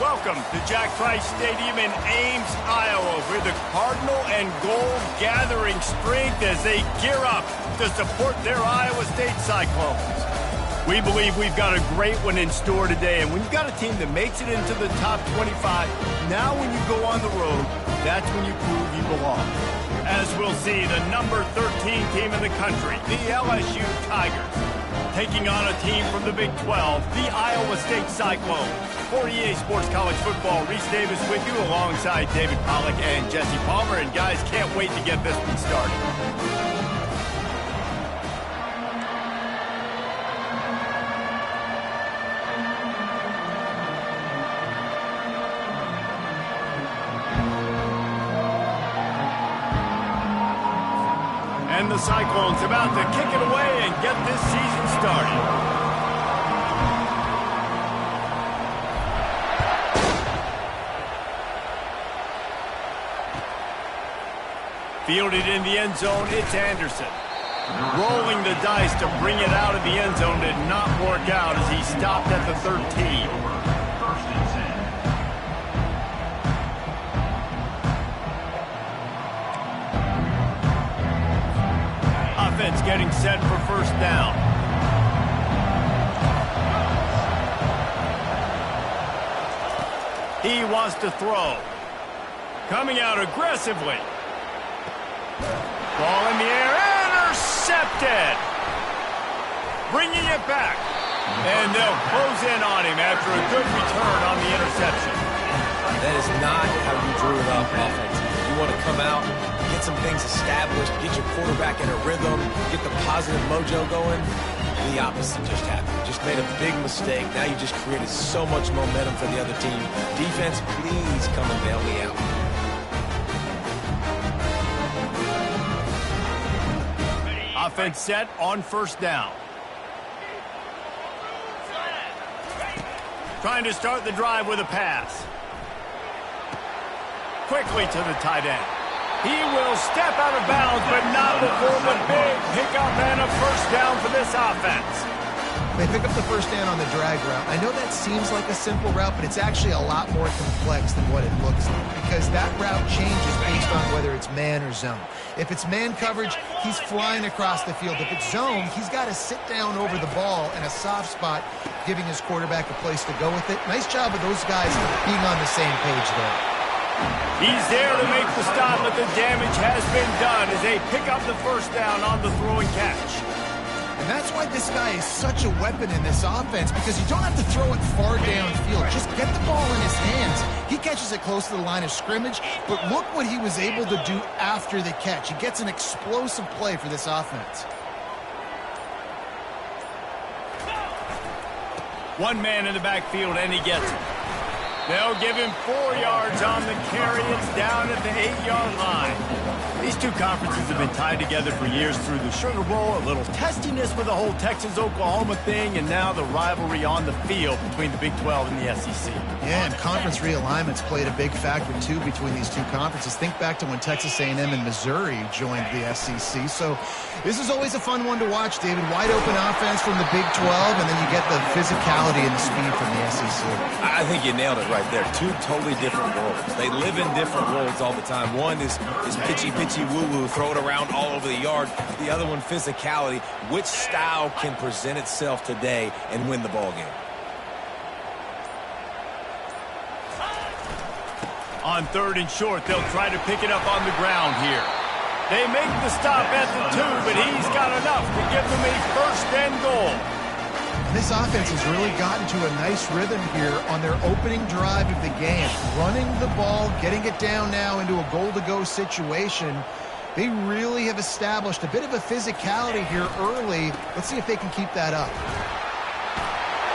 Welcome to Jack Trice Stadium in Ames, Iowa, where the Cardinal and Gold gathering strength as they gear up to support their Iowa State Cyclones. We believe we've got a great one in store today, and when you've got a team that makes it into the top 25, now when you go on the road, that's when you prove you belong. As we'll see, the number 13 team in the country, the LSU Tigers, taking on a team from the Big 12, the Iowa State Cyclones. For EA Sports College Football, Reese Davis with you alongside David Pollack and Jesse Palmer. And guys, can't wait to get this one started. And the Cyclones about to kick it away and get this season started. Fielded in the end zone, it's Anderson. Rolling the dice to bring it out of the end zone did not work out as he stopped at the 13. Offense getting set for first down. He wants to throw. Coming out aggressively. Ball in the air, intercepted. Bringing it back. And they'll close in on him after a good return on the interception. That is not how you drew it up offensively. You want to come out, get some things established, get your quarterback in a rhythm, get the positive mojo going. The opposite just happened. Just made a big mistake. Now you just created so much momentum for the other team. Defense, please come and bail me out. Offense set on first down. Trying to start the drive with a pass. Quickly to the tight end. He will step out of bounds, but not before the big pickup and a first down for this offense. They pick up the first down on the drag route. I know that seems like a simple route, but it's actually a lot more complex than what it looks like because that route changes based on whether it's man or zone. If it's man coverage, he's flying across the field. If it's zone, he's got to sit down over the ball in a soft spot, giving his quarterback a place to go with it. Nice job of those guys being on the same page there. He's there to make the stop, but the damage has been done as they pick up the first down on the throw and catch. And that's why this guy is such a weapon in this offense, because you don't have to throw it far downfield. Just get the ball in his hands. He catches it close to the line of scrimmage, but look what he was able to do after the catch. He gets an explosive play for this offense. One man in the backfield, and he gets it. They'll give him 4 yards on the carry. It's down at the 8-yard line. These two conferences have been tied together for years through the Sugar Bowl, a little testiness with the whole Texas-Oklahoma thing, and now the rivalry on the field between the Big 12 and the SEC. Yeah, and conference realignments played a big factor, too, between these two conferences. Think back to when Texas A&M and Missouri joined the SEC. So this is always a fun one to watch, David. Wide open offense from the Big 12, and then you get the physicality and the speed from the SEC. I think you nailed it right there. Two totally different worlds. They live in different worlds all the time. One is pitchy, woo-woo, throw it around all over the yard. The other one, physicality. Which style can present itself today and win the ball game? On third and short, they'll try to pick it up on the ground here. They make the stop at the 2, but he's got enough to give them a first and goal. This offense has really gotten to a nice rhythm here on their opening drive of the game. Running the ball, getting it down now into a goal-to-go situation. They really have established a bit of a physicality here early. Let's see if they can keep that up.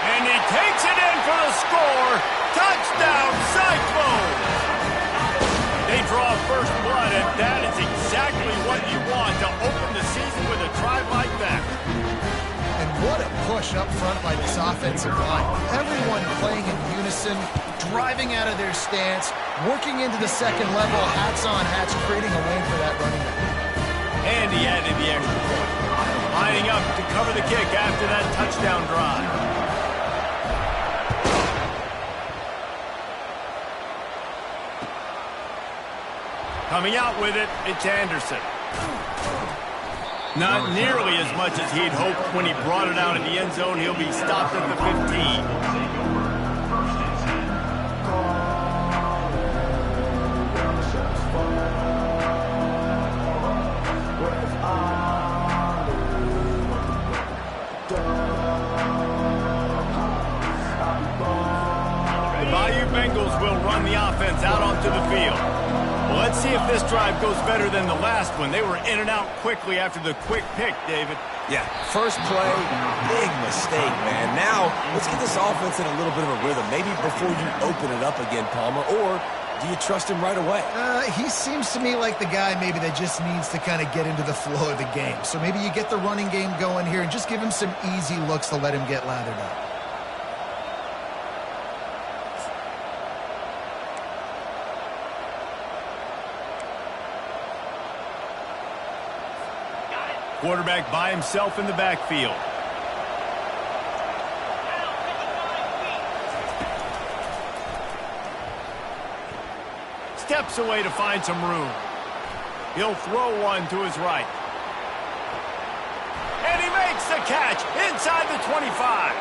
And he takes it in for the score. Touchdown, Cyclones! They draw first blood, and that is exactly what you want to open the season with a drive like that. And what a push up front by this offensive line. Everyone playing in unison, driving out of their stance, working into the second level, hats on hats, creating a lane for that running back. And he added the extra point. Lining up to cover the kick after that touchdown drive. Coming out with it, it's Anderson. Not nearly as much as he'd hoped when he brought it out in the end zone. He'll be stopped at the 15. Bengals will run the offense out onto the field. Well, let's see if this drive goes better than the last one. They were in and out quickly after the quick pick, David. Yeah, first play, big mistake, man. Now, let's get this offense in a little bit of a rhythm. Maybe before you open it up again, Palmer, or do you trust him right away? He seems to me like the guy maybe that just needs to kind of get into the flow of the game. So maybe you get the running game going here and just give him some easy looks to let him get lathered up. Quarterback by himself in the backfield. Steps away to find some room. He'll throw one to his right. And he makes the catch inside the 25.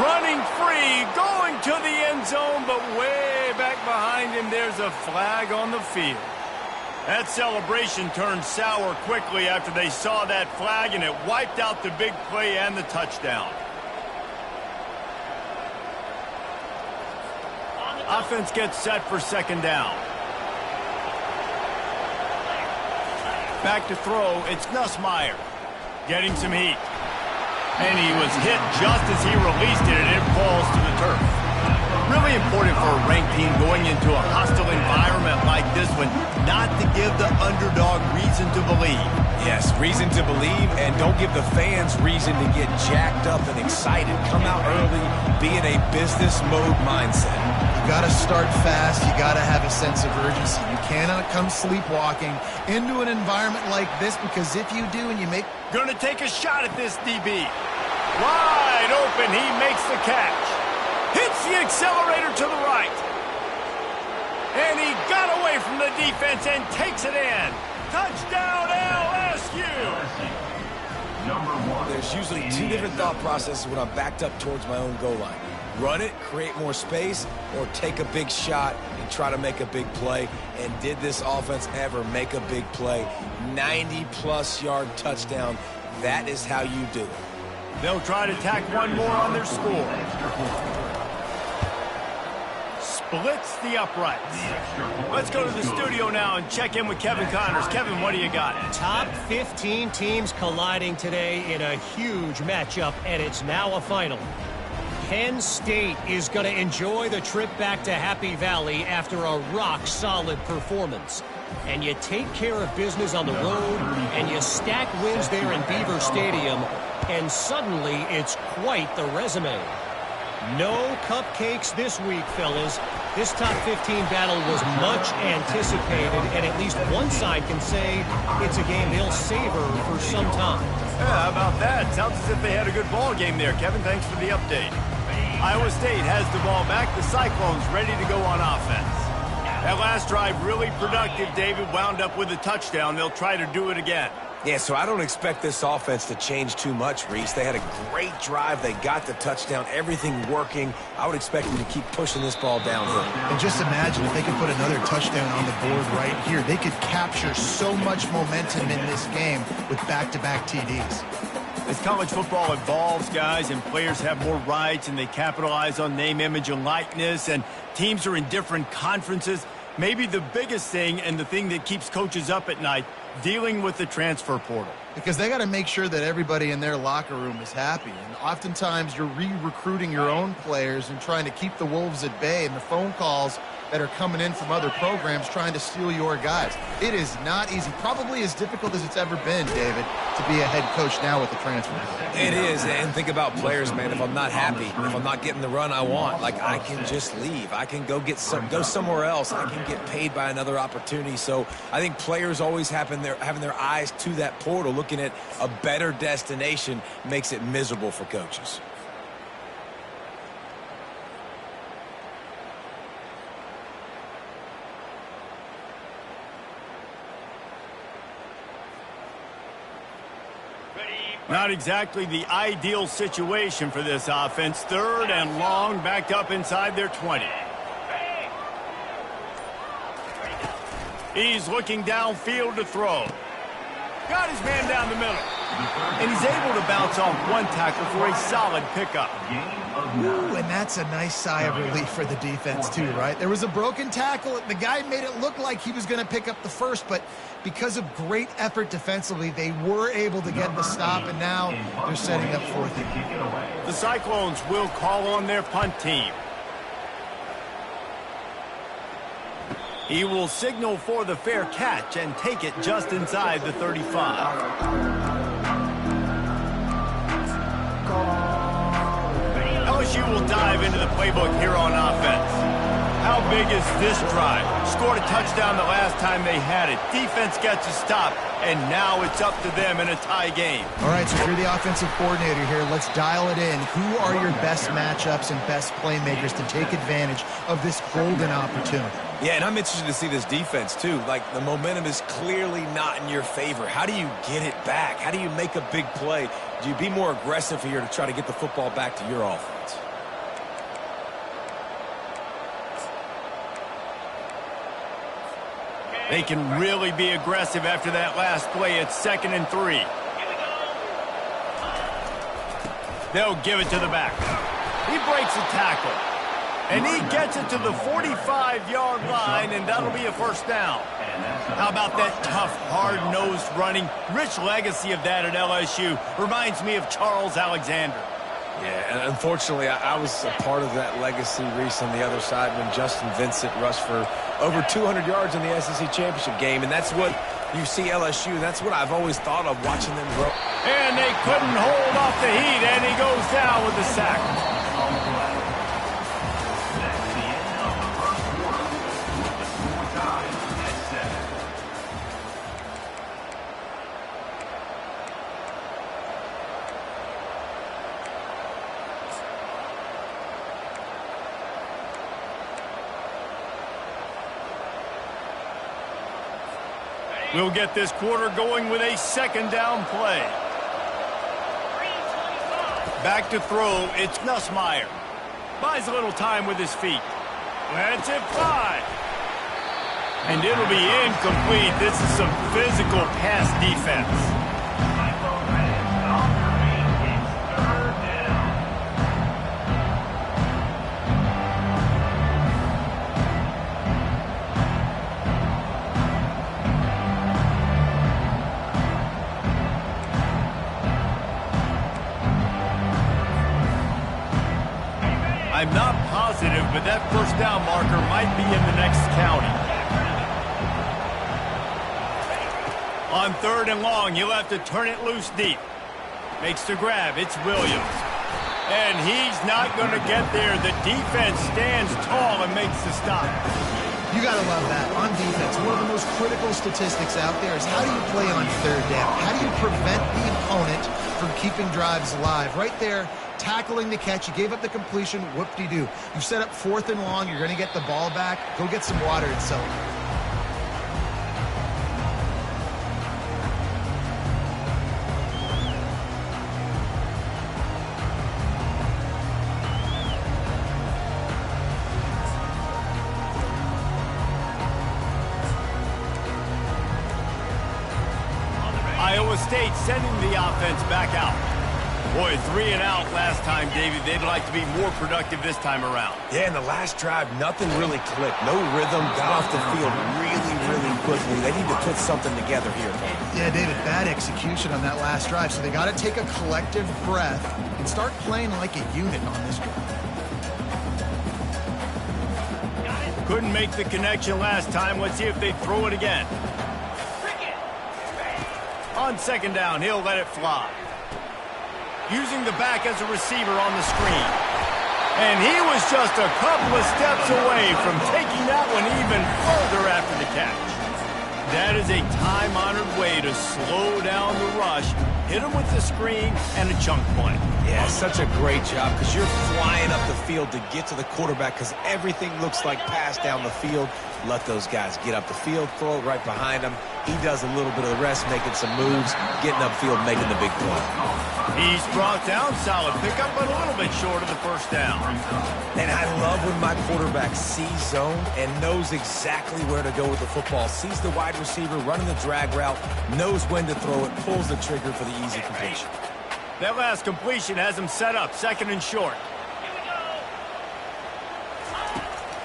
Running free, going to the end zone, but way back behind him, there's a flag on the field. That celebration turned sour quickly after they saw that flag, and it wiped out the big play and the touchdown. Offense gets set for second down. Back to throw, it's Nussmeier. Getting some heat. And he was hit just as he released it, and it falls to the turf. Really important for a ranked team going into a hostile environment like this one not to give the underdog reason to believe. Yes, reason to believe, and don't give the fans reason to get jacked up and excited. Come out early, be in a business mode mindset. You got to start fast. You got to have a sense of urgency. You cannot come sleepwalking into an environment like this, because if you do and you make... Gonna take a shot at this DB. Wide open, he makes the catch. Hits the accelerator to the right. And he got away from the defense and takes it in. Touchdown, LSU! There's usually two different thought processes when I'm backed up towards my own goal line. Run it, create more space, or take a big shot and try to make a big play. And did this offense ever make a big play? 90-plus yard touchdown. That is how you do it. They'll try to tack one more on their score. Splits the uprights. Let's go to the studio now and check in with Kevin Connors. Kevin, what do you got? Top 15 teams colliding today in a huge matchup, and it's now a final. Penn State is going to enjoy the trip back to Happy Valley after a rock-solid performance. And you take care of business on the road, and you stack wins there in Beaver Stadium, and suddenly it's quite the resume. No cupcakes this week, fellas. This top 15 battle was much anticipated, and at least one side can say it's a game they'll savor for some time. Yeah, how about that? Sounds as if they had a good ball game there. Kevin, thanks for the update. Iowa State has the ball back. The Cyclones ready to go on offense. That last drive really productive. David wound up with a touchdown. They'll try to do it again. Yeah, so I don't expect this offense to change too much, Reese. They had a great drive. They got the touchdown. Everything working. I would expect them to keep pushing this ball downhill. And just imagine if they could put another touchdown on the board right here. They could capture so much momentum in this game with back-to-back TDs. As college football evolves, guys, and players have more rights and they capitalize on name, image, and likeness, and teams are in different conferences, maybe the biggest thing and the thing that keeps coaches up at night, dealing with the transfer portal. Because they got to make sure that everybody in their locker room is happy. And oftentimes you're re-recruiting your own players and trying to keep the wolves at bay, and the phone calls that are coming in from other programs trying to steal your guys. It is not easy. Probably as difficult as it's ever been, David, to be a head coach now with the transfer. It is, and think about players, man. If I'm not happy, if I'm not getting the run I want, like, I can just leave. I can go somewhere else. I can get paid by another opportunity. So I think players always having their eyes to that portal, looking at a better destination, makes it miserable for coaches. Not exactly the ideal situation for this offense. 3rd and long, backed up inside their 20. He's looking downfield to throw. Got his man down the middle. And he's able to bounce off one tackle for a solid pickup. Ooh, and that's a nice sigh of relief for the defense too, right? There was a broken tackle. The guy made it look like he was going to pick up the first, but because of great effort defensively, they were able to get the stop, and now they're setting up 4th and. The Cyclones will call on their punt team. He will signal for the fair catch and take it just inside the 35. LSU will dive into the playbook here on offense. How big is this drive? Scored a touchdown the last time they had it. Defense gets a stop, and now it's up to them in a tie game. All right, so if you're the offensive coordinator here, let's dial it in. Who are your best matchups and best playmakers to take advantage of this golden opportunity? Yeah, and I'm interested to see this defense, too. Like, the momentum is clearly not in your favor. How do you get it back? How do you make a big play? Do you be more aggressive here to try to get the football back to your offense? They can really be aggressive after that last play. It's 2nd and 3. They'll give it to the back. He breaks a tackle. And he gets it to the 45-yard line, and that'll be a 1st down. How about that tough, hard-nosed running? Rich legacy of that at LSU. Reminds me of Charles Alexander. Yeah, and unfortunately, I was a part of that legacy, Reese, on the other side when Justin Vincent rushed for over 200 yards in the SEC championship game, and that's what you see LSU, and that's what I've always thought of watching them grow. And they couldn't hold off the heat, and he goes down with the sack. We'll get this quarter going with a 2nd down play. Back to throw, it's Nussmeier. Buys a little time with his feet. Lets it fly. And it'll be incomplete. This is some physical pass defense. I'm not positive, but that 1st down marker might be in the next county. On 3rd and long, he'll have to turn it loose deep. Makes the grab. It's Williams. And he's not going to get there. The defense stands tall and makes the stop. You got to love that. On defense, one of the most critical statistics out there is how do you play on 3rd down? How do you prevent the opponent from keeping drives alive? Right there, tackling the catch. You gave up the completion. Whoop-de-doo. You set up 4th and long. You're going to get the ball back. Go get some water and celebrate. Iowa State sending the offense back out. Boy, 3 and out last time, David. They'd like to be more productive this time around. Yeah, in the last drive, nothing really clicked. No rhythm, got off the field really, really quickly. They need to put something together here. Yeah, David, bad execution on that last drive. So they got to take a collective breath and start playing like a unit on this drive. Couldn't make the connection last time. Let's see if they throw it again. On 2nd down, he'll let it fly. Using the back as a receiver on the screen. And he was just a couple of steps away from taking that one even further after the catch. That is a time-honored way to slow down the rush, hit him with the screen, and a chunk play. Yeah, such a great job because you're flying up the field to get to the quarterback because everything looks like pass down the field. let those guys get up the field, throw it right behind him. He does a little bit of the rest, making some moves, getting upfield, making the big play. He's brought down, solid pickup, but a little bit short of the first down. And I love when my quarterback sees zone and knows exactly where to go with the football. Sees the wide receiver running the drag route, knows when to throw it, pulls the trigger for the easy completion. That last completion has him set up, second and short.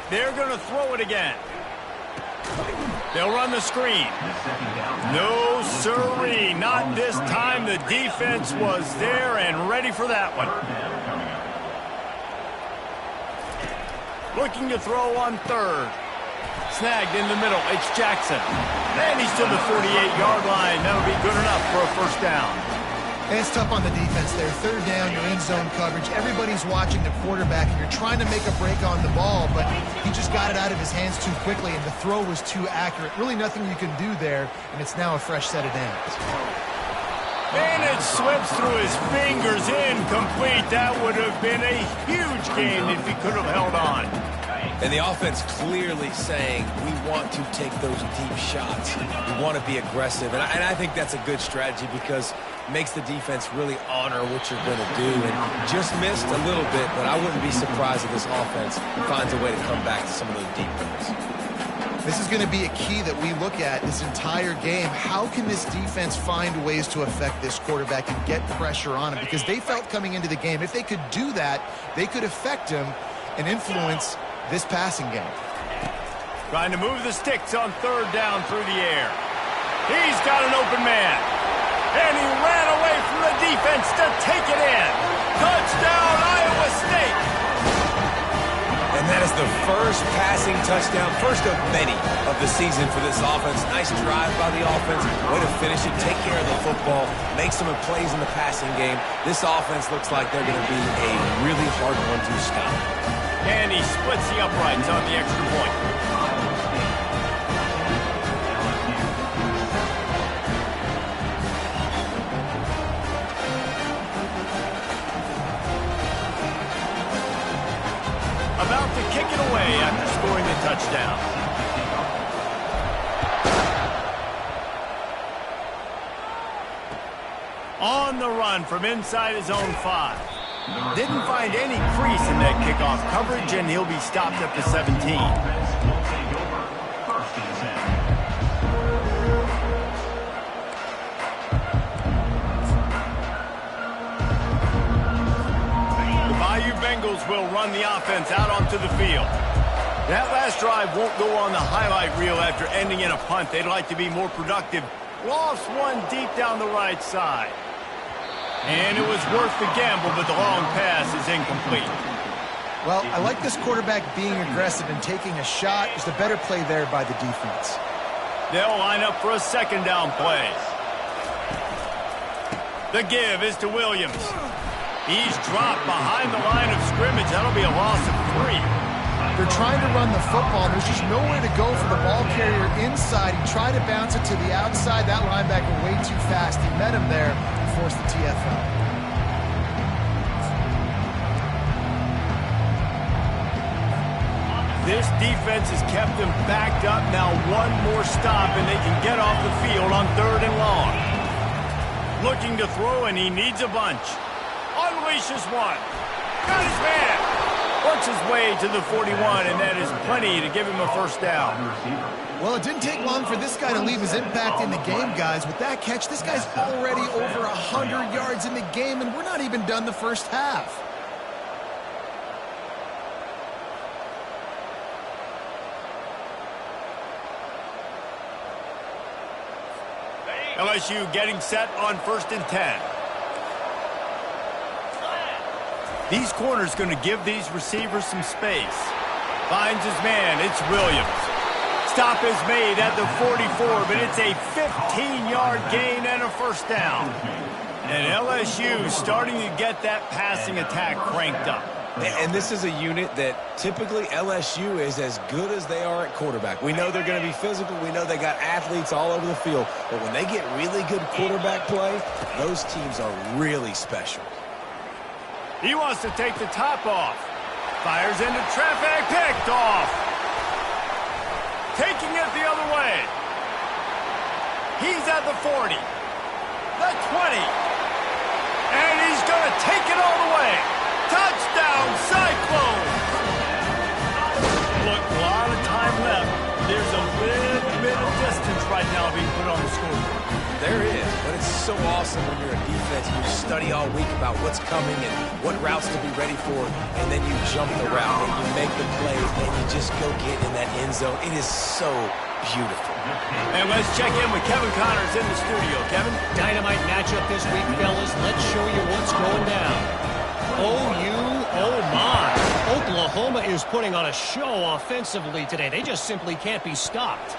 They're going to throw it again. They'll run the screen. No, sirree, not this time. The defense was there and ready for that one. Looking to throw on third. Snagged in the middle. It's Jackson. And he's to the 48-yard line. That'll be good enough for a first down. And it's tough on the defense there. Third down, you're in zone coverage. Everybody's watching the quarterback, and you're trying to make a break on the ball, but he just got it out of his hands too quickly, and the throw was too accurate. Really nothing you can do there, and it's now a fresh set of downs. And it slips through his fingers, incomplete. That would have been a huge gain if he could have held on. And the offense clearly saying, we want to take those deep shots. We want to be aggressive. And I think that's a good strategy because it makes the defense really honor what you're going to do. And just missed a little bit, but I wouldn't be surprised if this offense finds a way to come back to some of those deep runs. This is going to be a key that we look at this entire game. How can this defense find ways to affect this quarterback and get pressure on him? Because they felt coming into the game, if they could do that, they could affect him and influence this passing game. Trying to move the sticks on third down through the air. He's got an open man. And he ran away from the defense to take it in. Touchdown, Iowa State. And that is the first passing touchdown, first of many of the season for this offense. Nice drive by the offense. Way to finish it, take care of the football, make some plays in the passing game. This offense looks like they're going to be a really hard one to stop. And he splits the uprights on the extra point. About to kick it away after scoring the touchdown. On the run from inside his own 5. Didn't find any crease in that kickoff coverage, and he'll be stopped at the 17. The Bayou Bengals will run the offense out onto the field. That last drive won't go on the highlight reel after ending in a punt. They'd like to be more productive. Lost one deep down the right side. And it was worth the gamble, but the long pass is incomplete. Well, I like this quarterback being aggressive and taking a shot. There's a better play there by the defense. They'll line up for a second down play. The give is to Williams. He's dropped behind the line of scrimmage. That'll be a loss of 3. They're trying to run the football. There's just nowhere to go for the ball carrier inside. He tried to bounce it to the outside. That linebacker way too fast. He met him there and forced the TFL. This defense has kept them backed up. Now one more stop and they can get off the field on third and long. Looking to throw, and he needs a bunch. Unleashes one. Got his man. Works his way to the 41, and that is plenty to give him a first down. Well, it didn't take long for this guy to leave his impact in the game, guys. With that catch, this guy's already over 100 yards in the game, and we're not even done the first half. LSU getting set on 1st and 10. These corners going to give these receivers some space. Finds his man. It's Williams. Stop is made at the 44, but it's a 15-yard gain and a first down. And LSU starting to get that passing attack cranked up. And this is a unit that typically LSU is as good as they are at quarterback. We know they're going to be physical. We know they got athletes all over the field. But when they get really good quarterback play, those teams are really special. He wants to take the top off. Fires into traffic. Picked off. taking it the other way. He's at the 40, the 20, and he's going to take it all the way. Touchdown, Cyclones! Look, a lot of time left. There's a little bit of distance right now being put on the scoreboard. There is, but it's so awesome when you're a defense and you study all week about what's coming and what routes to be ready for, and then you jump the route and you make the plays and you just go get in that end zone. It is so beautiful. And let's check in with Kevin Connors in the studio. Kevin? Dynamite matchup this week, fellas. Let's show you what's going down. Oh my. Oklahoma is putting on a show offensively today. They just simply can't be stopped.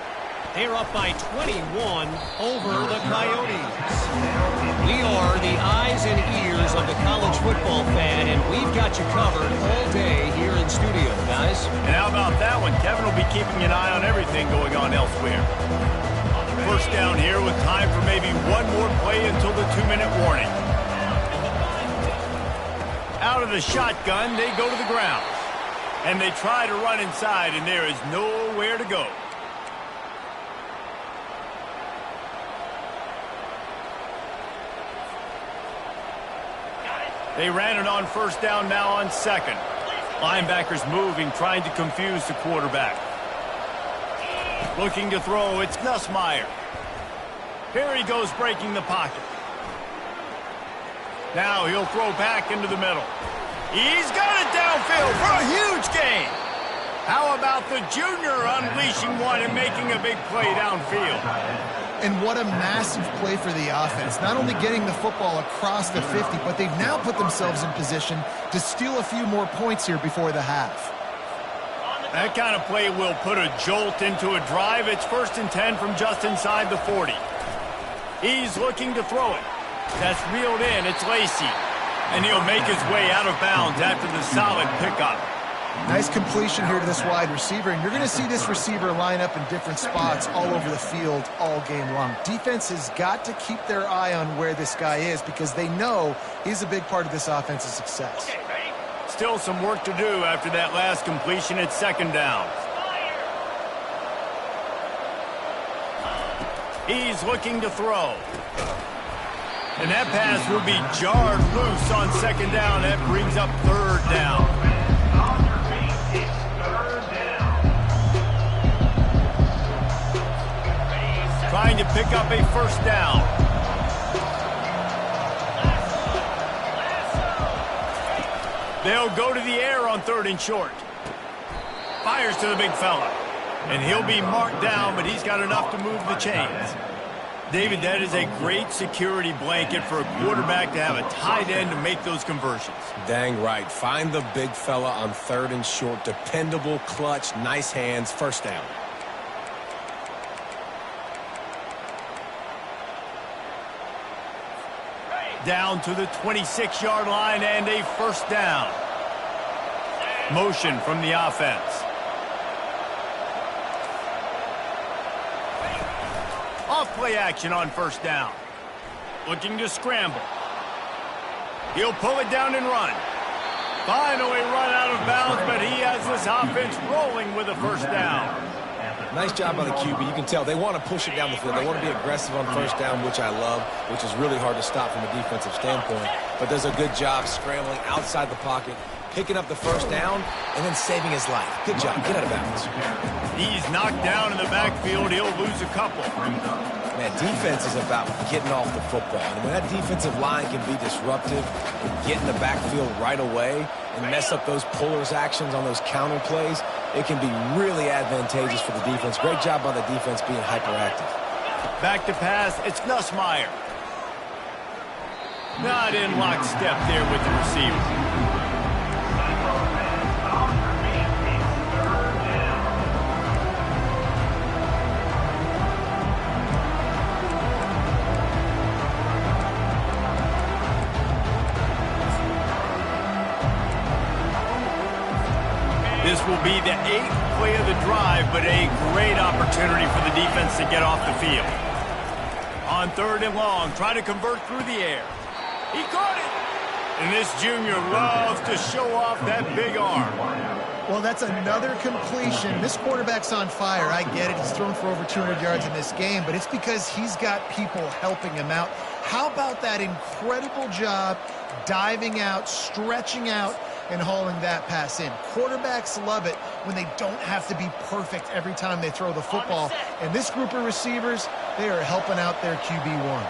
They're up by 21 over the Coyotes. We are the eyes and ears of the college football fan, and we've got you covered all day here in studio, guys. And how about that one? Kevin will be keeping an eye on everything going on elsewhere. First down here with time for maybe one more play until the 2-minute warning. Out of the shotgun, they go to the ground. And they try to run inside, and there is nowhere to go. They ran it on first down, now on second. Linebackers moving, trying to confuse the quarterback. Looking to throw, it's Nussmeier. Here he goes, breaking the pocket. Now he'll throw back into the middle. He's got it downfield for a huge gain. How about the junior unleashing one and making a big play downfield? And what a massive play for the offense. Not only getting the football across the 50, but they've now put themselves in position to steal a few more points here before the half. That kind of play will put a jolt into a drive. It's 1st and 10 from just inside the 40. He's looking to throw it. That's reeled in. It's Lacey. And he'll make his way out of bounds after the solid pickup. Nice completion here to this wide receiver, and you're going to see this receiver line up in different spots all over the field all game long. Defense has got to keep their eye on where this guy is because they know he's a big part of this offense's success. Still some work to do after that last completion at second down. He's looking to throw. And that pass will be jarred loose on second down. That brings up third down. Trying to pick up a first down. They'll go to the air on 3rd and short. Fires to the big fella. And he'll be marked down, but he's got enough to move the chains. David, that is a great security blanket for a quarterback to have a tight end to make those conversions. Dang right. Find the big fella on 3rd and short. Dependable, clutch, nice hands, first down. Down to the 26-yard line and a first down. Motion from the offense. Off play action on first down. Looking to scramble. He'll pull it down and run. Finally run out of bounds, but he has this offense rolling with a first down. Nice job by the QB. You can tell they want to push it down the field. They want to be aggressive on first down, which I love, which is really hard to stop from a defensive standpoint. But does a good job scrambling outside the pocket, picking up the first down, and then saving his life. Good job. Get out of bounds. He's knocked down in the backfield. He'll lose a couple. Man, defense is about getting off the football. And when that defensive line can be disruptive and get in the backfield right away and mess up those pullers actions on those counter plays, it can be really advantageous for the defense. Great job by the defense being hyperactive. Back to pass. It's Nussmeier. Not in lockstep there with the receiver. This will be the 8th play of the drive, but a great opportunity for the defense to get off the field. On 3rd and long, trying to convert through the air. He caught it. And this junior loves to show off that big arm. Well, that's another completion. This quarterback's on fire. I get it. He's thrown for over 200 yards in this game, but it's because he's got people helping him out. How about that incredible job diving out, stretching out, and hauling that pass in? Quarterbacks love it when they don't have to be perfect every time they throw the football. And this group of receivers, they are helping out their QB1.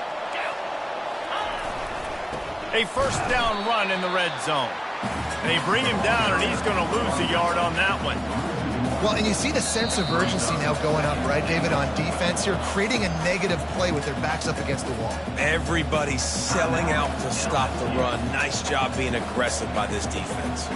A first down run in the red zone. They bring him down, and he's going to lose a yard on that one. Well, and you see the sense of urgency now going up, right, David, on defense here, creating a negative play with their backs up against the wall. Everybody's selling out to stop the run. Nice job being aggressive by this defense.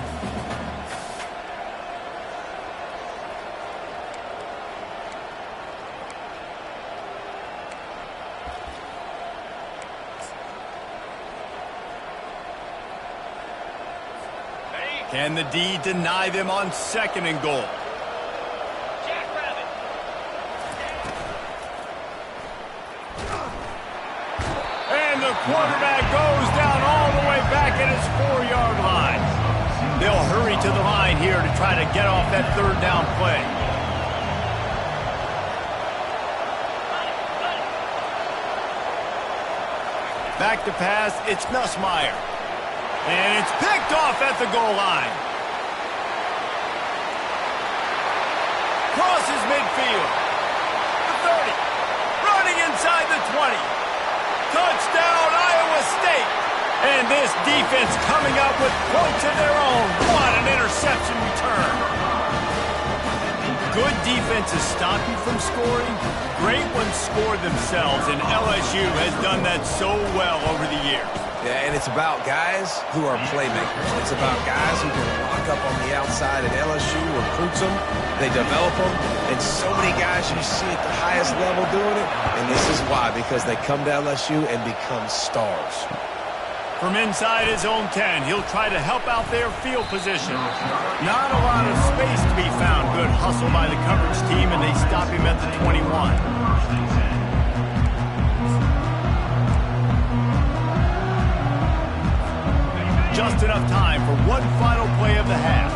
Can the D deny them on second and goal? And the quarterback goes down all the way back at his 4-yard line. They'll hurry to the line here to try to get off that third down play. Back to pass, it's Nussmeier. And it's picked off at the goal line. Crosses midfield. The 30. Running inside the 20. Touchdown, Iowa State. And this defense coming up with points of their own. What an interception return. Good defenses stop you from scoring. Great ones score themselves, and LSU has done that so well over the years. Yeah, and it's about guys who are playmakers. It's about guys who can lock up on the outside, and LSU recruits them, they develop them, and so many guys you see at the highest level doing it, and this is why, because they come to LSU and become stars. From inside his own 10, he'll try to help out their field position. Not a lot of space to be found. Good hustle by the coverage team, and they stop him at the 21. Just enough time for one final play of the half.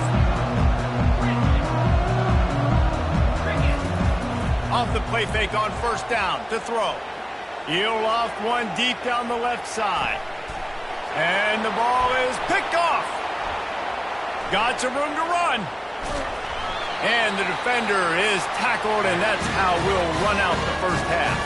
Off the play fake on first down to throw. He'll loft one deep down the left side. And the ball is picked off. Got some room to run. And the defender is tackled, and that's how we'll run out the first half.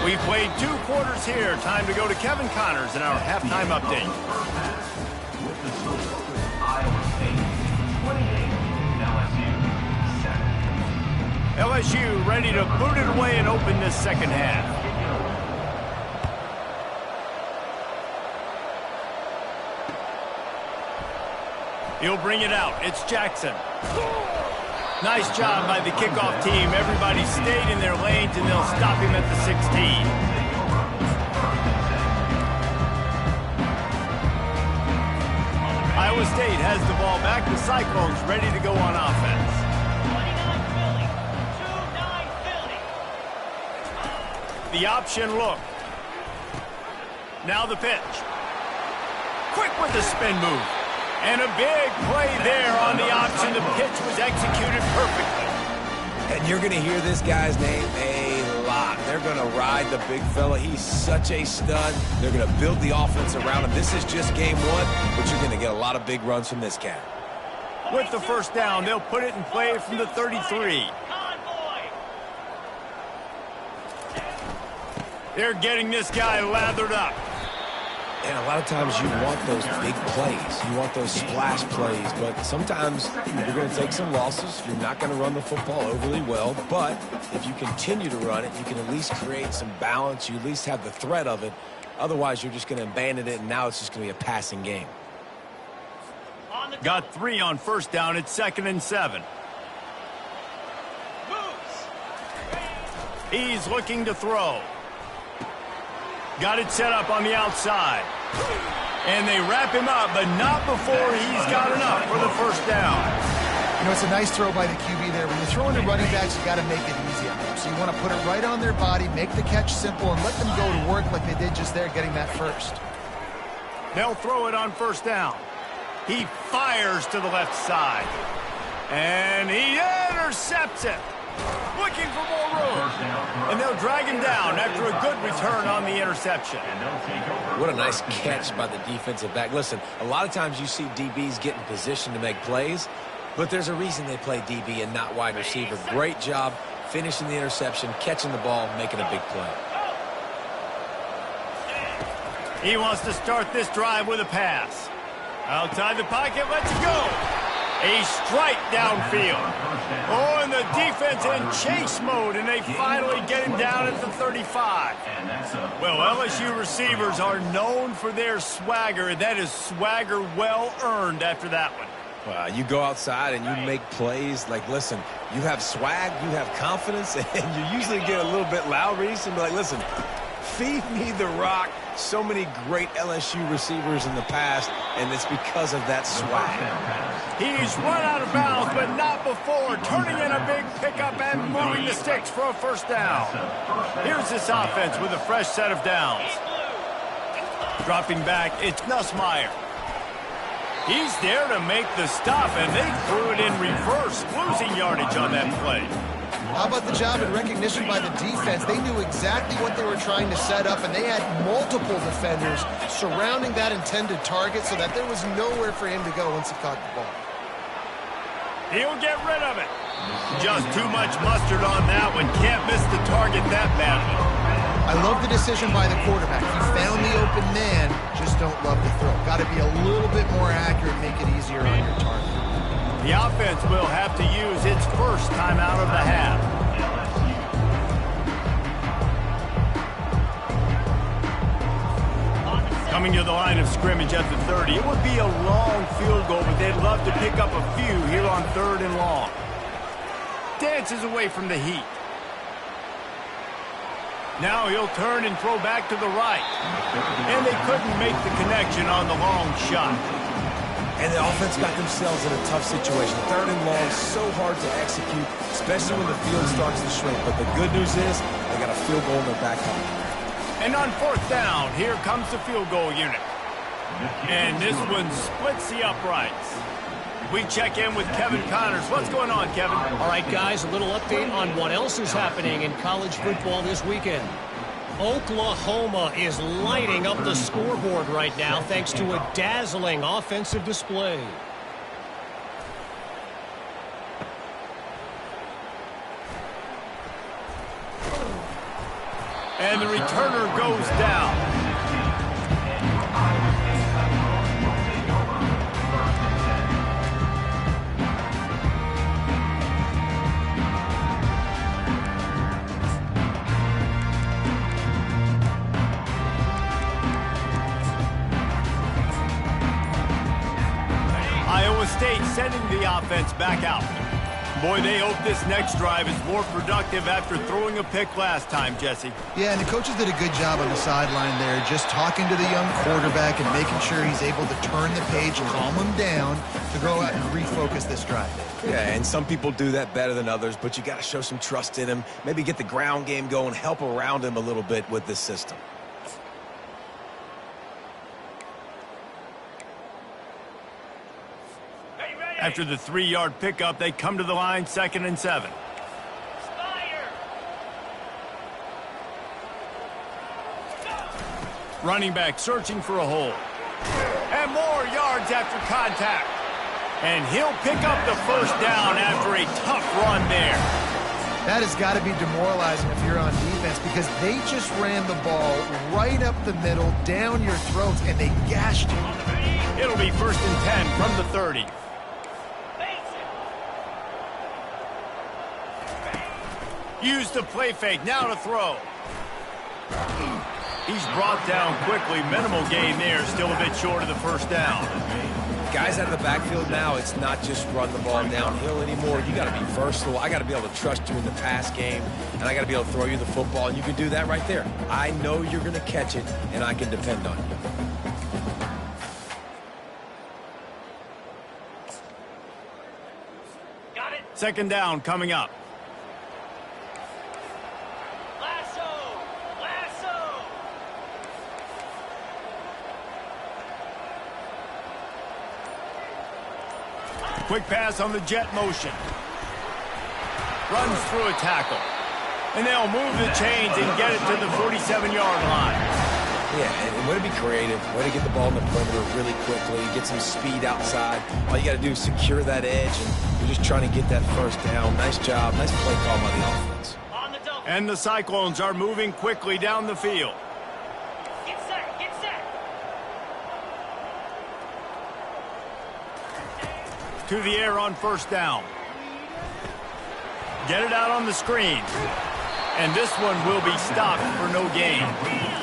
We've played 2 quarters here. Time to go to Kevin Connors in our halftime update. With the score, Iowa State 28, LSU 7. LSU ready to boot it away and open this second half. He'll bring it out. It's Jackson. Nice job by the kickoff team. Everybody stayed in their lanes, and they'll stop him at the 16. Iowa State has the ball back. The Cyclones ready to go on offense. 29 Philly. 2-9 Philly. The option look. Now the pitch. Quick with the spin move. And a big play there on the option. The pitch was executed perfectly. And you're going to hear this guy's name a lot. They're going to ride the big fella. He's such a stud. They're going to build the offense around him. This is just game 1, but you're going to get a lot of big runs from this cat. With the first down, they'll put it in play from the 33. They're getting this guy lathered up. And a lot of times you want those big plays. You want those splash plays. But sometimes you're going to take some losses. You're not going to run the football overly well. But if you continue to run it, you can at least create some balance. You at least have the threat of it. Otherwise, you're just going to abandon it, and now it's just going to be a passing game. Got 3 on first down. It's 2nd and 7. He's looking to throw. Got it set up on the outside. And they wrap him up, but not before he's got enough for the first down. You know, it's a nice throw by the QB there. When you're throwing to running backs, you got to make it easy on them. So you want to put it right on their body, make the catch simple, and let them go to work like they did just there, getting that first. They'll throw it on first down. He fires to the left side. And he intercepts it. Looking for more room. And they'll drag him down after a good return on the interception. What a nice catch by the defensive back. Listen, a lot of times you see DBs get in position to make plays, but there's a reason they play DB and not wide receiver. Great job finishing the interception, catching the ball, making a big play. He wants to start this drive with a pass. Outside the pocket, let's go. A strike downfield. Oh, and the defense in chase mode, and they finally get him down at the 35. Well, LSU receivers are known for their swagger, and that is swagger well earned after that one. Well, you go outside and you make plays. Like, listen, you have swag, you have confidence, and you usually get a little bit loud, Reese, and be like, listen, feed me the rock. So many great LSU receivers in the past, and it's because of that swag. He's run out of bounds, but not before. Turning in a big pickup and moving the sticks for a first down. Here's this offense with a fresh set of downs. Dropping back, it's Nussmeier. He's there to make the stop, and they threw it in reverse, losing yardage on that play. How about the job and recognition by the defense? They knew exactly what they were trying to set up, and they had multiple defenders surrounding that intended target so that there was nowhere for him to go once he caught the ball. He'll get rid of it. Just too much mustard on that one. Can't miss the target that badly. I love the decision by the quarterback. He found the open man, just don't love the throw. Got to be a little bit more accurate, make it easier on your target. The offense will have to use its first time out of the half. Coming to the line of scrimmage at the 30. It would be a long field goal, but they'd love to pick up a few here on 3rd and long. Dances away from the heat. Now he'll turn and throw back to the right. And they couldn't make the connection on the long shot. And the offense got themselves in a tough situation. 3rd and long, so hard to execute, especially when the field starts to shrink. But the good news is they got a field goal in their back pocket. And on 4th down, here comes the field goal unit. And this one splits the uprights. We check in with Kevin Connors. What's going on, Kevin? All right, guys, a little update on what else is happening in college football this weekend. Oklahoma is lighting up the scoreboard right now thanks to a dazzling offensive display. And the returner goes down. Iowa State sending the offense back out. Boy, they hope this next drive is more productive after throwing a pick last time, Jesse. Yeah, and the coaches did a good job on the sideline there, just talking to the young quarterback and making sure he's able to turn the page, calm him down to go out and refocus this drive. Yeah, and some people do that better than others, but you got to show some trust in him, maybe get the ground game going, help around him a little bit with this system. After the 3-yard pickup, they come to the line, 2nd and 7. Running back searching for a hole. And more yards after contact. And he'll pick up the first down after a tough run there. That has got to be demoralizing if you're on defense because they just ran the ball right up the middle, down your throats, and they gashed you. It'll be 1st and 10 from the 30. Use the play fake, now to throw. He's brought down quickly. Minimal gain there, still a bit short of the first down. Guys out of the backfield now, it's not just run the ball downhill anymore. You got to be versatile. I got to be able to trust you in the pass game, and I got to be able to throw you the football, and you can do that right there. I know you're going to catch it, and I can depend on you. Second down coming up. Quick pass on the jet motion. Runs through a tackle. And they'll move the chains and get it to the 47-yard line. Yeah, and way to be creative, way to get the ball in the perimeter really quickly, get some speed outside. All you got to do is secure that edge, and you're just trying to get that first down. Nice job, nice play call by the offense. And the Cyclones are moving quickly down the field. Get set, get set. To the air on first down. Get it out on the screen. And this one will be stopped for no gain.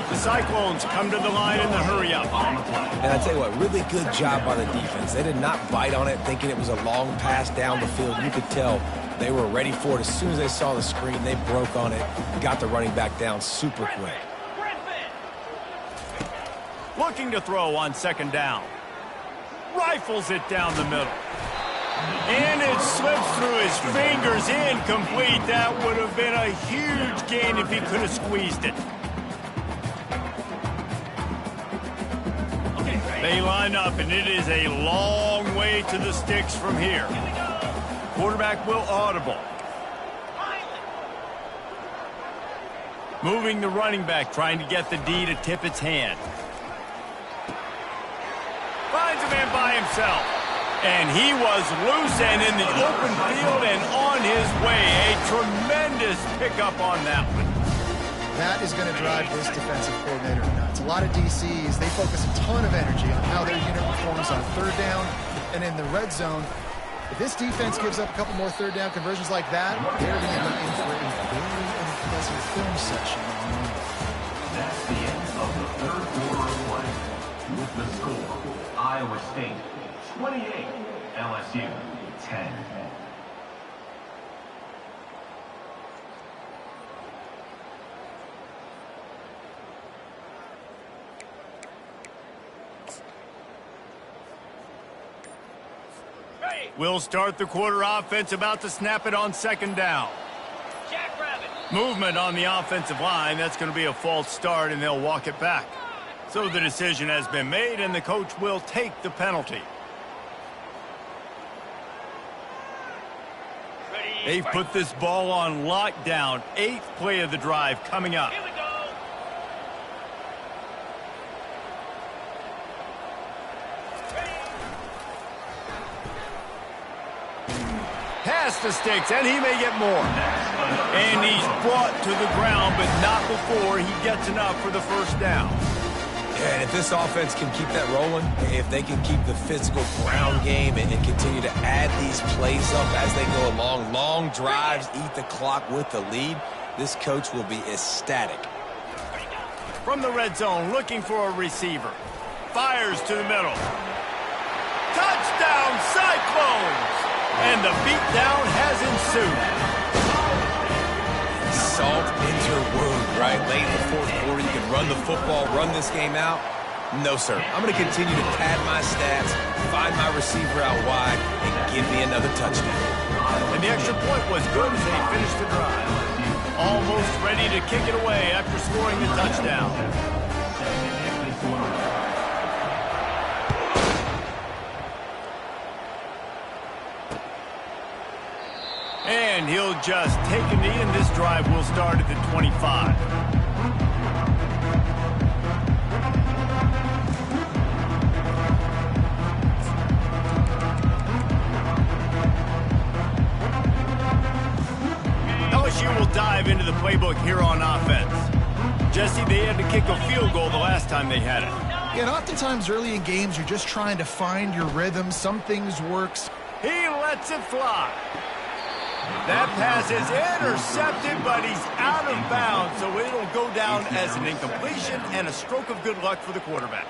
The Cyclones come to the line in the hurry-up. And I tell you what, really good job by the defense. They did not bite on it thinking it was a long pass down the field. You could tell they were ready for it. As soon as they saw the screen, they broke on it, got the running back down super quick. Looking to throw on second down. Rifles it down the middle. And it slips through his fingers, incomplete. That would have been a huge gain if he could have squeezed it. They line up, and it is a long way to the sticks from here. Quarterback will audible. Moving the running back, trying to get the D to tip its hand. Finds a man by himself. And he was loose and in the open field and on his way. A tremendous pickup on that one. That is going to drive this defensive coordinator nuts. A lot of DCs, they focus a ton of energy on how their unit performs on third down and in the red zone. If this defense gives up a couple more third down conversions like that, they're going to be in for a very unpleasant film session. That's the end of the third quarter of play. With the score, Iowa State 28, LSU 10. We'll start the quarter offense, about to snap it on second down. Movement on the offensive line. That's going to be a false start, and they'll walk it back. So the decision has been made, and the coach will take the penalty. They've put this ball on lockdown. 8th play of the drive coming up. Here we go. Past the sticks, and he may get more. And he's brought to the ground, but not before he gets enough for the first down. Yeah, and if this offense can keep that rolling, if they can keep the physical ground game and continue to add these plays up as they go along, long drives, eat the clock with the lead, this coach will be ecstatic. From the red zone, looking for a receiver. Fires to the middle. Touchdown, Cyclones! And the beatdown has ensued. Salt into your wound, right? Late in the fourth quarter, you can run the football, run this game out. No, sir. I'm going to continue to pad my stats, find my receiver out wide, and give me another touchdown. And the extra point was good as they finished the drive. Almost ready to kick it away after scoring the touchdown. And he'll just take a knee, and this drive will start at the 25. LSU will dive into the playbook here on offense. Jesse, they had to kick a field goal the last time they had it. Yeah, and oftentimes early in games, you're just trying to find your rhythm. Some things works. He lets it fly. That pass is intercepted, but he's out of bounds, so it'll go down as an incompletion and a stroke of good luck for the quarterback.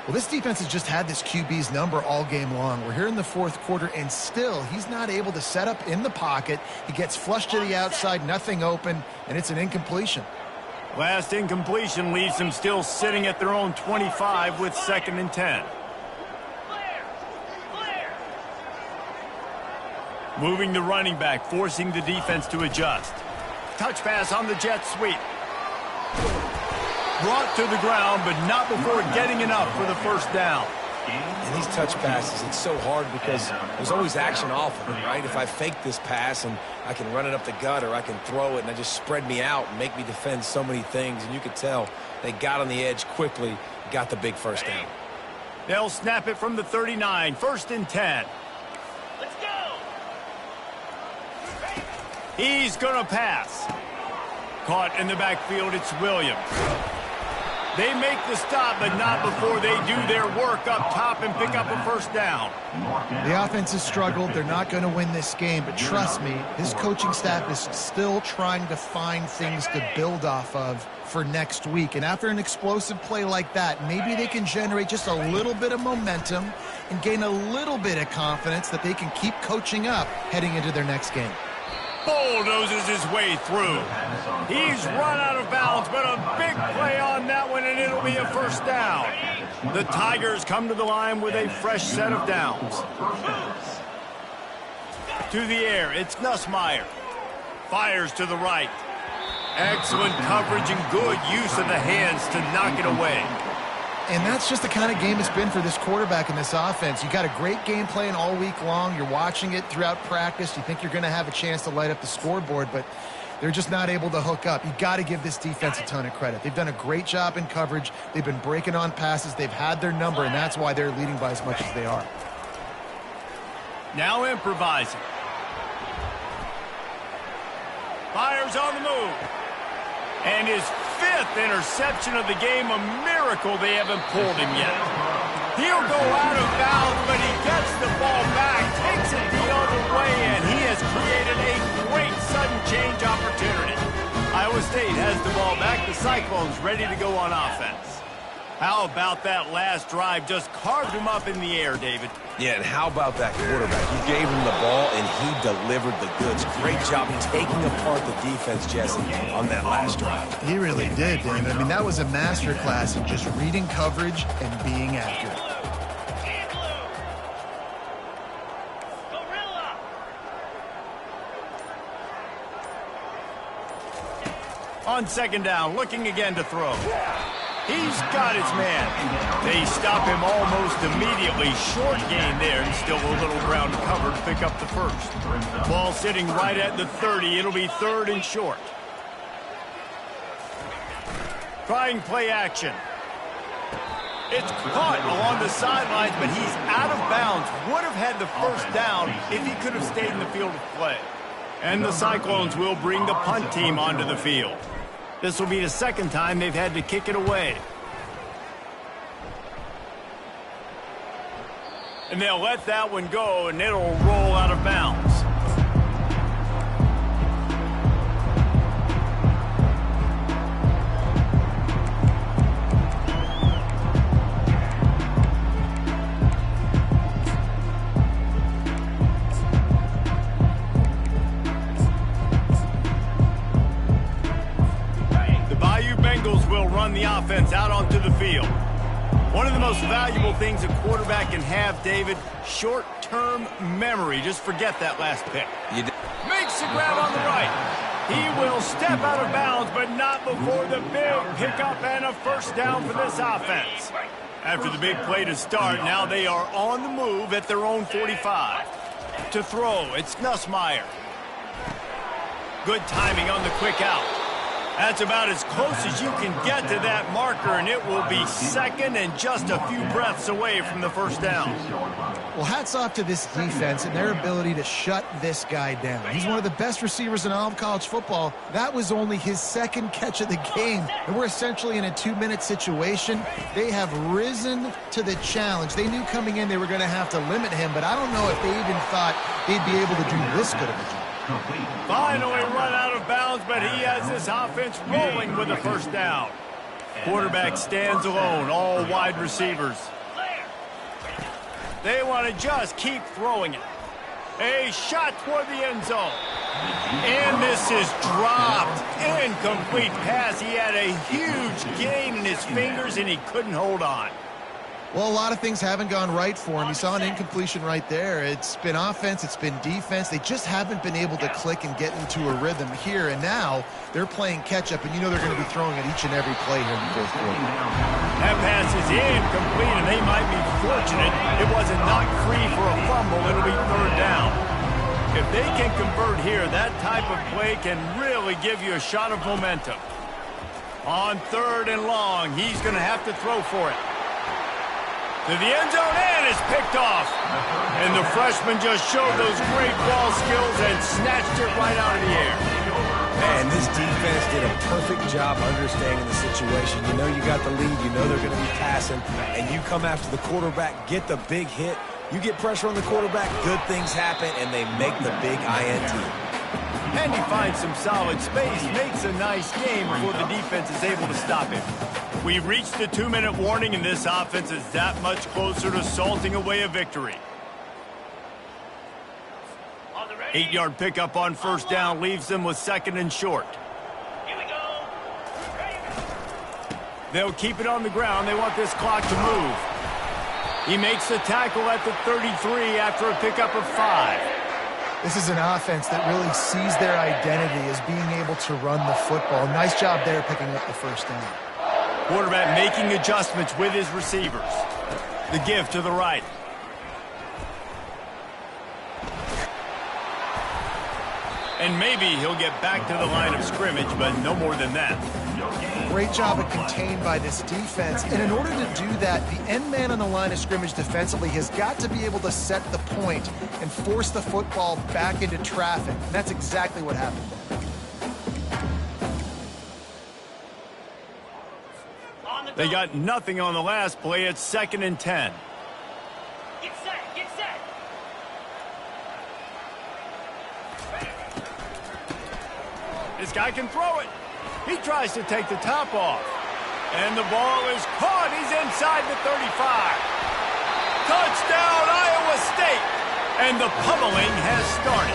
Well, this defense has just had this QB's number all game long. We're here in the fourth quarter, and still he's not able to set up in the pocket. He gets flushed to the outside, nothing open, and it's an incompletion. Last incompletion leaves them still sitting at their own 25 with 2nd and 10. Moving the running back, forcing the defense to adjust. Touch pass on the jet sweep. Brought to the ground, but not before getting enough for the first down. And these touch passes, it's so hard because there's always action off of it, right? If I fake this pass and I can run it up the gut or I can throw it and I just spread me out and make me defend so many things. And you could tell they got on the edge quickly, got the big first down. They'll snap it from the 39, 1st and 10. Let's go. He's going to pass. Caught in the backfield, it's Williams. They make the stop, but not before they do their work up top and pick up a first down. The offense has struggled. They're not going to win this game, but trust me, his coaching staff is still trying to find things to build off of for next week. And after an explosive play like that, maybe they can generate just a little bit of momentum and gain a little bit of confidence that they can keep coaching up heading into their next game. Bulldozes his way through. He's run out of bounds, but a big play on that one, and it'll be a first down. The Tigers come to the line with a fresh set of downs. To the air, it's Nussmeier. Fires to the right. Excellent coverage and good use of the hands to knock it away. And that's just the kind of game it's been for this quarterback in this offense. You got a great game plan all week long. You're watching it throughout practice. You think you're going to have a chance to light up the scoreboard, but they're just not able to hook up. You got to give this defense a ton of credit. They've done a great job in coverage. They've been breaking on passes. They've had their number, and that's why they're leading by as much as they are. Now improvising. Fires on the move. And his 5th interception of the game, a miracle they haven't pulled him yet. He'll go out of bounds, but he gets the ball back, takes it the other way, and he has created a great sudden change opportunity. Iowa State has the ball back. The Cyclones ready to go on offense. How about that last drive? Just carved him up in the air, David. Yeah, and how about that quarterback? You gave him the ball, and he delivered the goods. Great job taking apart the defense, Jesse, on that last drive. He really did, David. I mean, that was a masterclass in just reading coverage and being accurate. On 2nd down, looking again to throw. He's got his man. They stop him almost immediately. Short gain there, and still a little ground cover to pick up the first. Ball sitting right at the 30. It'll be 3rd and short. Trying play action. It's caught along the sidelines, but he's out of bounds. Would have had the first down if he could have stayed in the field of play. And the Cyclones will bring the punt team onto the field. This will be the 2nd time they've had to kick it away. And they'll let that one go, and it'll roll out of bounds. The offense out onto the field. One of the most valuable things a quarterback can have, David, short-term memory. Just forget that last pick. Makes the grab on the right. He will step out of bounds, but not before the big pickup and a first down for this offense. After the big play to start, now they are on the move at their own 45. To throw, it's Nussmeier. Good timing on the quick out. That's about as close as you can get to that marker, and it will be 2nd and just a few breaths away from the first down. Well, hats off to this defense and their ability to shut this guy down. He's one of the best receivers in all of college football. That was only his 2nd catch of the game, and we're essentially in a 2-minute situation. They have risen to the challenge. They knew coming in they were going to have to limit him, but I don't know if they even thought they'd be able to do this good of a job. Finally run out of bounds, but he has this offense rolling with a first down. Quarterback stands alone, all wide receivers. They want to just keep throwing it. A shot toward the end zone. And this is dropped. Incomplete pass. He had a huge gain in his fingers, and he couldn't hold on. Well, a lot of things haven't gone right for him. You saw an incompletion right there. It's been offense, it's been defense. They just haven't been able to click and get into a rhythm here. And now they're playing catch-up, and you know they're going to be throwing it each and every play here in the fourth quarter. That pass is incomplete, and they might be fortunate it wasn't knocked free for a fumble. It'll be third down. If they can convert here, that type of play can really give you a shot of momentum. On third and long, he's going to have to throw for it. To the end zone, and it's picked off. And the freshman just showed those great ball skills and snatched it right out of the air. Man, this defense did a perfect job understanding the situation. You know you got the lead, you know they're going to be passing, and you come after the quarterback, get the big hit. You get pressure on the quarterback, good things happen, and they make the big INT. And he finds some solid space, makes a nice game before the defense is able to stop him. We've reached the 2-minute warning, and this offense is that much closer to salting away a victory. 8-yard pickup on first down leaves them with second and short. Here we go. They'll keep it on the ground. They want this clock to move. He makes the tackle at the 33 after a pickup of 5. This is an offense that really sees their identity as being able to run the football. Nice job there picking up the first down. Quarterback making adjustments with his receivers. The give to the right. And maybe he'll get back to the line of scrimmage, but no more than that. Great job of contained by this defense. And in order to do that, the end man on the line of scrimmage defensively has got to be able to set the point and force the football back into traffic. And that's exactly what happened there. They got nothing on the last play. It's 2nd and 10. Get set, get set. This guy can throw it. He tries to take the top off. And the ball is caught. He's inside the 35. Touchdown, Iowa State. And the pummeling has started.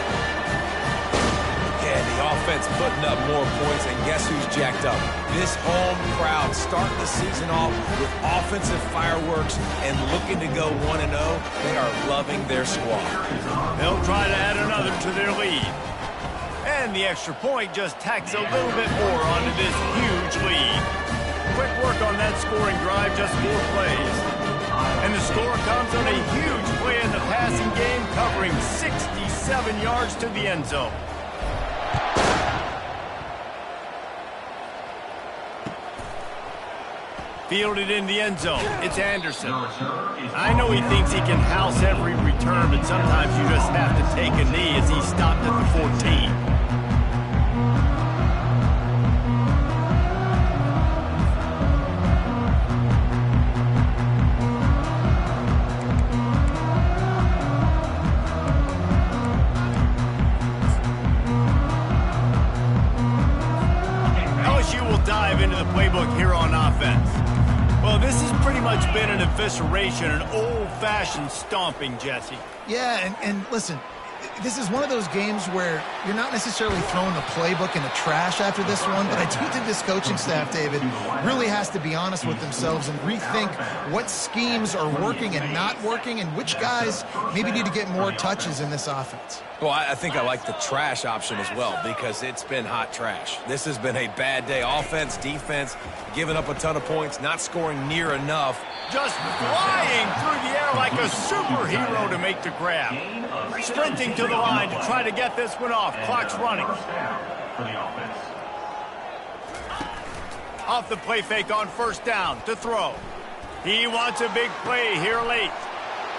Yeah, the offense putting up more points, and guess who's jacked up? This home crowd starting the season off with offensive fireworks and looking to go 1-0. They are loving their squad. They'll try to add another to their lead. And the extra point just tacks a little bit more onto this huge lead. Quick work on that scoring drive, just 4 plays. And the score comes on a huge play in the passing game, covering 67 yards to the end zone. Fielded in the end zone. It's Anderson. I know he thinks he can house every return, but sometimes you just have to take a knee as he stopped at the 14. LSU will dive into the playbook here on offense. Well, this has pretty much been an evisceration, an old-fashioned stomping, Jesse. Yeah, and listen, this is one of those games where you're not necessarily throwing the playbook in the trash after this one, but I do think this coaching staff, David, really has to be honest with themselves and rethink what schemes are working and not working and which guys maybe need to get more touches in this offense. Well, I think I like the trash option as well because it's been hot trash. This has been a bad day. Offense, defense, giving up a ton of points, not scoring near enough. Just flying through the air like a superhero to make the grab. Sprinting to the line to try to get this one off. Clock's running. Off the play fake on first down to throw. He wants a big play here late.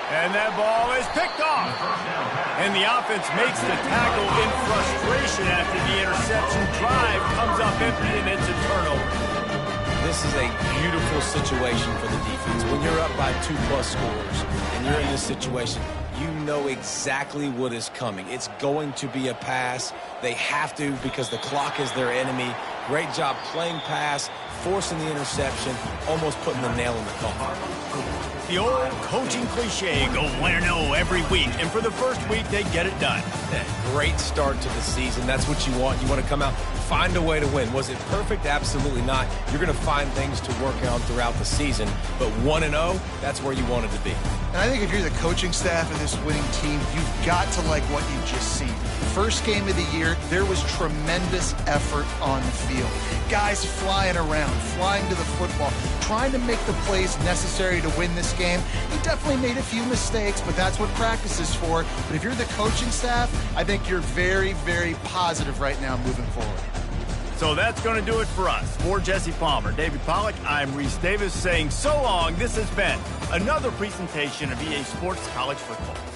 And that ball is picked off. And the offense makes the tackle in frustration after the interception. Drive comes up empty, and it's a turnover. This is a beautiful situation for the defense. When you're up by 2+ scores and you're in this situation, you know exactly what is coming. It's going to be a pass. They have to because the clock is their enemy. Great job playing pass, forcing the interception, almost putting the nail in the coffin. The old coaching cliche, go 1-0 every week. And for the first week, they get it done. Great start to the season. That's what you want. You want to come out find a way to win. Was it perfect? Absolutely not. You're going to find things to work on throughout the season, but 1-0, that's where you wanted to be. And I think if you're the coaching staff of this winning team, you've got to like what you've just seen. First game of the year, there was tremendous effort on the field. Guys flying around, flying to the football, trying to make the plays necessary to win this game. He definitely made a few mistakes, but that's what practice is for. But if you're the coaching staff, I think you're very, very positive right now moving forward. So that's going to do it for us. For Jesse Palmer, David Pollack, I'm Reese Davis saying so long. This has been another presentation of EA Sports College Football.